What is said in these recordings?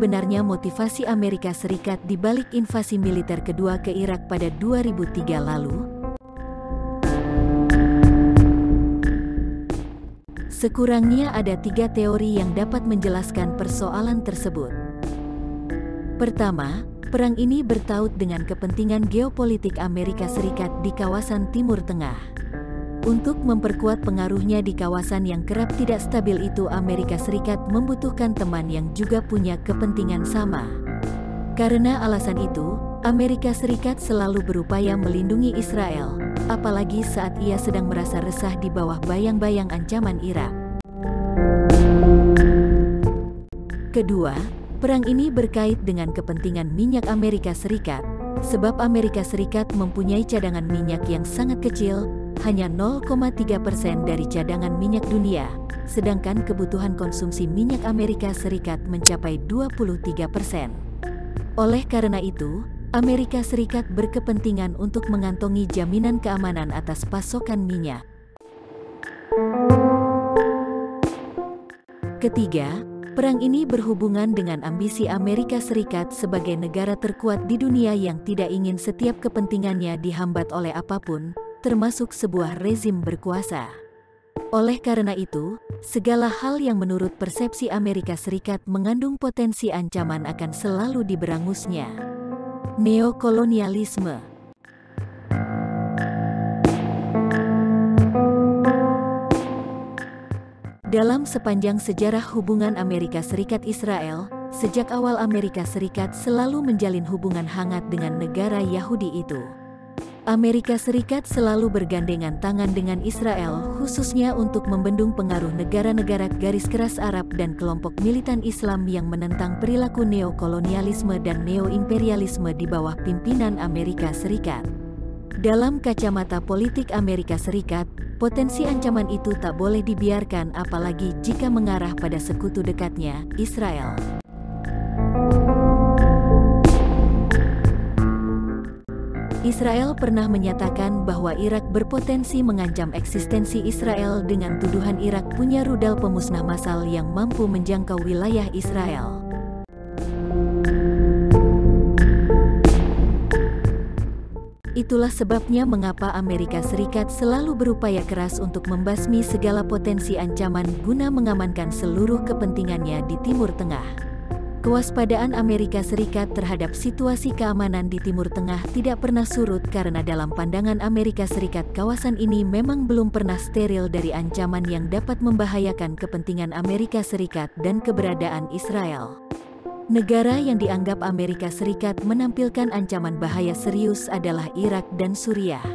sebenarnya motivasi Amerika Serikat di balik invasi militer kedua ke Irak pada 2003 lalu? Sekurangnya ada 3 teori yang dapat menjelaskan persoalan tersebut. Pertama, perang ini bertaut dengan kepentingan geopolitik Amerika Serikat di kawasan Timur Tengah. Untuk memperkuat pengaruhnya di kawasan yang kerap tidak stabil itu, Amerika Serikat membutuhkan teman yang juga punya kepentingan sama. Karena alasan itu, Amerika Serikat selalu berupaya melindungi Israel, apalagi saat ia sedang merasa resah di bawah bayang-bayang ancaman Irak. Kedua, perang ini berkait dengan kepentingan minyak Amerika Serikat, sebab Amerika Serikat mempunyai cadangan minyak yang sangat kecil, hanya 0,3% dari cadangan minyak dunia, sedangkan kebutuhan konsumsi minyak Amerika Serikat mencapai 23%. Oleh karena itu, Amerika Serikat berkepentingan untuk mengantongi jaminan keamanan atas pasokan minyak. Ketiga, perang ini berhubungan dengan ambisi Amerika Serikat sebagai negara terkuat di dunia yang tidak ingin setiap kepentingannya dihambat oleh apapun, termasuk sebuah rezim berkuasa. Oleh karena itu, segala hal yang menurut persepsi Amerika Serikat mengandung potensi ancaman akan selalu diberangusnya. Neokolonialisme. Dalam sepanjang sejarah hubungan Amerika Serikat-Israel, sejak awal Amerika Serikat selalu menjalin hubungan hangat dengan negara Yahudi itu. Amerika Serikat selalu bergandengan tangan dengan Israel, khususnya untuk membendung pengaruh negara-negara garis keras Arab dan kelompok militan Islam yang menentang perilaku neokolonialisme dan neoimperialisme di bawah pimpinan Amerika Serikat. Dalam kacamata politik Amerika Serikat, potensi ancaman itu tak boleh dibiarkan, apalagi jika mengarah pada sekutu dekatnya, Israel. Israel pernah menyatakan bahwa Irak berpotensi mengancam eksistensi Israel dengan tuduhan Irak punya rudal pemusnah massal yang mampu menjangkau wilayah Israel. Itulah sebabnya mengapa Amerika Serikat selalu berupaya keras untuk membasmi segala potensi ancaman guna mengamankan seluruh kepentingannya di Timur Tengah. Kewaspadaan Amerika Serikat terhadap situasi keamanan di Timur Tengah tidak pernah surut karena dalam pandangan Amerika Serikat kawasan ini memang belum pernah steril dari ancaman yang dapat membahayakan kepentingan Amerika Serikat dan keberadaan Israel. Negara yang dianggap Amerika Serikat menampilkan ancaman bahaya serius adalah Irak dan Suriah.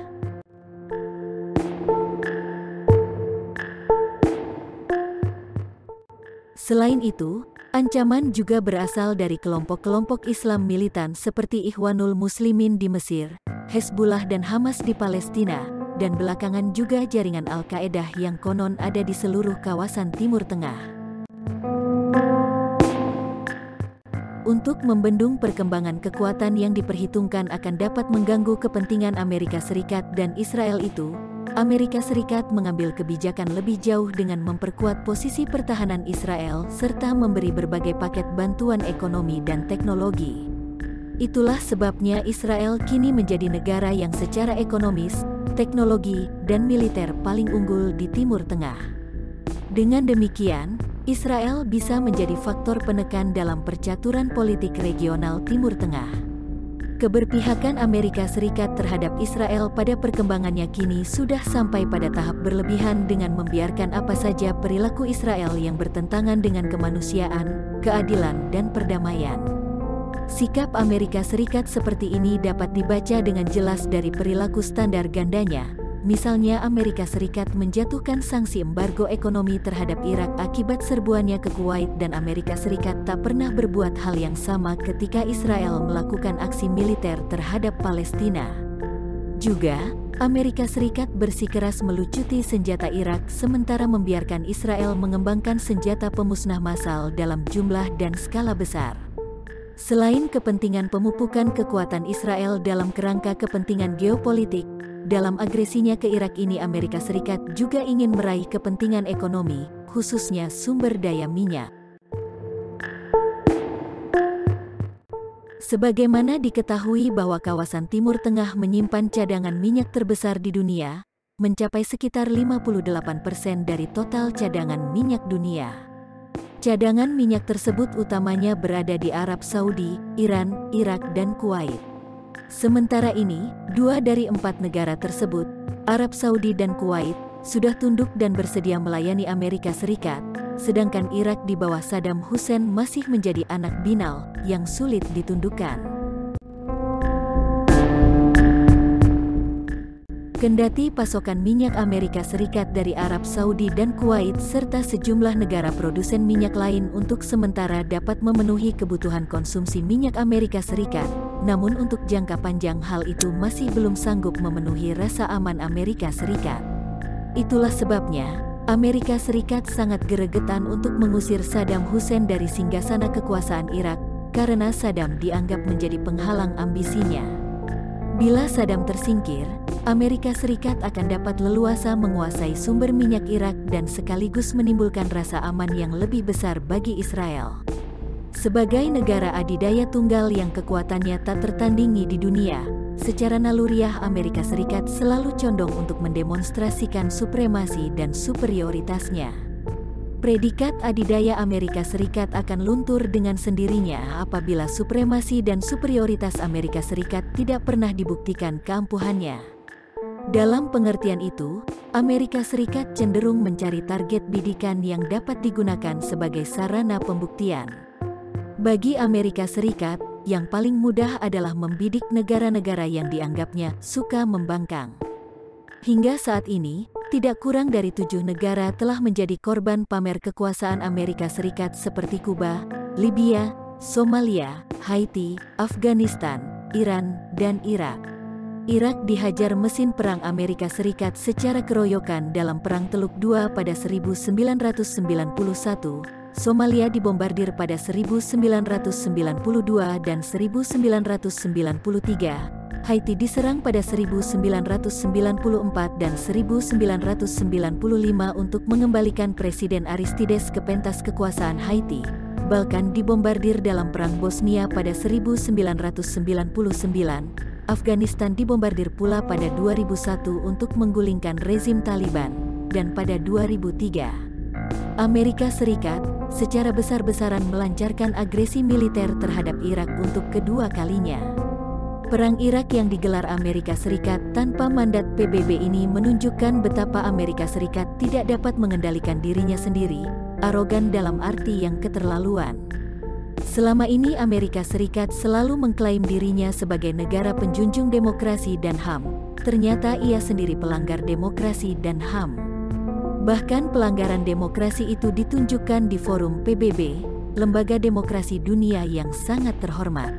Selain itu, ancaman juga berasal dari kelompok-kelompok Islam militan seperti Ikhwanul Muslimin di Mesir, Hezbollah dan Hamas di Palestina, dan belakangan juga jaringan Al-Qaeda yang konon ada di seluruh kawasan Timur Tengah. Untuk membendung perkembangan kekuatan yang diperhitungkan akan dapat mengganggu kepentingan Amerika Serikat dan Israel itu, Amerika Serikat mengambil kebijakan lebih jauh dengan memperkuat posisi pertahanan Israel serta memberi berbagai paket bantuan ekonomi dan teknologi. Itulah sebabnya Israel kini menjadi negara yang secara ekonomis, teknologi, dan militer paling unggul di Timur Tengah. Dengan demikian, Israel bisa menjadi faktor penekan dalam percaturan politik regional Timur Tengah. Keberpihakan Amerika Serikat terhadap Israel pada perkembangannya kini sudah sampai pada tahap berlebihan dengan membiarkan apa saja perilaku Israel yang bertentangan dengan kemanusiaan, keadilan, dan perdamaian. Sikap Amerika Serikat seperti ini dapat dibaca dengan jelas dari perilaku standar gandanya. Misalnya Amerika Serikat menjatuhkan sanksi embargo ekonomi terhadap Irak akibat serbuannya ke Kuwait, dan Amerika Serikat tak pernah berbuat hal yang sama ketika Israel melakukan aksi militer terhadap Palestina. Juga, Amerika Serikat bersikeras melucuti senjata Irak sementara membiarkan Israel mengembangkan senjata pemusnah massal dalam jumlah dan skala besar. Selain kepentingan pemupukan kekuatan Israel dalam kerangka kepentingan geopolitik, dalam agresinya ke Irak ini Amerika Serikat juga ingin meraih kepentingan ekonomi, khususnya sumber daya minyak. Sebagaimana diketahui bahwa kawasan Timur Tengah menyimpan cadangan minyak terbesar di dunia, mencapai sekitar 58% dari total cadangan minyak dunia. Cadangan minyak tersebut utamanya berada di Arab Saudi, Iran, Irak, dan Kuwait. Sementara ini, 2 dari 4 negara tersebut, Arab Saudi dan Kuwait, sudah tunduk dan bersedia melayani Amerika Serikat, sedangkan Irak di bawah Saddam Hussein masih menjadi anak binal yang sulit ditundukkan. Kendati pasokan minyak Amerika Serikat dari Arab Saudi dan Kuwait serta sejumlah negara produsen minyak lain untuk sementara dapat memenuhi kebutuhan konsumsi minyak Amerika Serikat, namun untuk jangka panjang hal itu masih belum sanggup memenuhi rasa aman Amerika Serikat. Itulah sebabnya, Amerika Serikat sangat gregetan untuk mengusir Saddam Hussein dari singgasana kekuasaan Irak, karena Saddam dianggap menjadi penghalang ambisinya. Bila Saddam tersingkir, Amerika Serikat akan dapat leluasa menguasai sumber minyak Irak dan sekaligus menimbulkan rasa aman yang lebih besar bagi Israel. Sebagai negara adidaya tunggal yang kekuatannya tak tertandingi di dunia, secara naluriah Amerika Serikat selalu condong untuk mendemonstrasikan supremasi dan superioritasnya. Predikat adidaya Amerika Serikat akan luntur dengan sendirinya apabila supremasi dan superioritas Amerika Serikat tidak pernah dibuktikan keampuhannya. Dalam pengertian itu, Amerika Serikat cenderung mencari target bidikan yang dapat digunakan sebagai sarana pembuktian. Bagi Amerika Serikat, yang paling mudah adalah membidik negara-negara yang dianggapnya suka membangkang. Hingga saat ini, tidak kurang dari 7 negara telah menjadi korban pamer kekuasaan Amerika Serikat seperti Kuba, Libya, Somalia, Haiti, Afghanistan, Iran, dan Irak. Irak dihajar mesin perang Amerika Serikat secara keroyokan dalam Perang Teluk II pada 1991, Somalia dibombardir pada 1992 dan 1993, Haiti diserang pada 1994 dan 1995 untuk mengembalikan Presiden Aristides ke pentas kekuasaan Haiti. Balkan dibombardir dalam Perang Bosnia pada 1999, Afghanistan dibombardir pula pada 2001 untuk menggulingkan rezim Taliban, dan pada 2003, Amerika Serikat secara besar-besaran melancarkan agresi militer terhadap Irak untuk kedua kalinya. Perang Irak yang digelar Amerika Serikat tanpa mandat PBB ini menunjukkan betapa Amerika Serikat tidak dapat mengendalikan dirinya sendiri, arogan dalam arti yang keterlaluan. Selama ini Amerika Serikat selalu mengklaim dirinya sebagai negara penjunjung demokrasi dan HAM, ternyata ia sendiri pelanggar demokrasi dan HAM. Bahkan pelanggaran demokrasi itu ditunjukkan di forum PBB, lembaga demokrasi dunia yang sangat terhormat.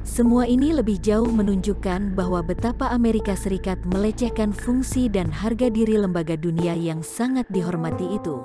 Semua ini lebih jauh menunjukkan bahwa betapa Amerika Serikat melecehkan fungsi dan harga diri lembaga dunia yang sangat dihormati itu.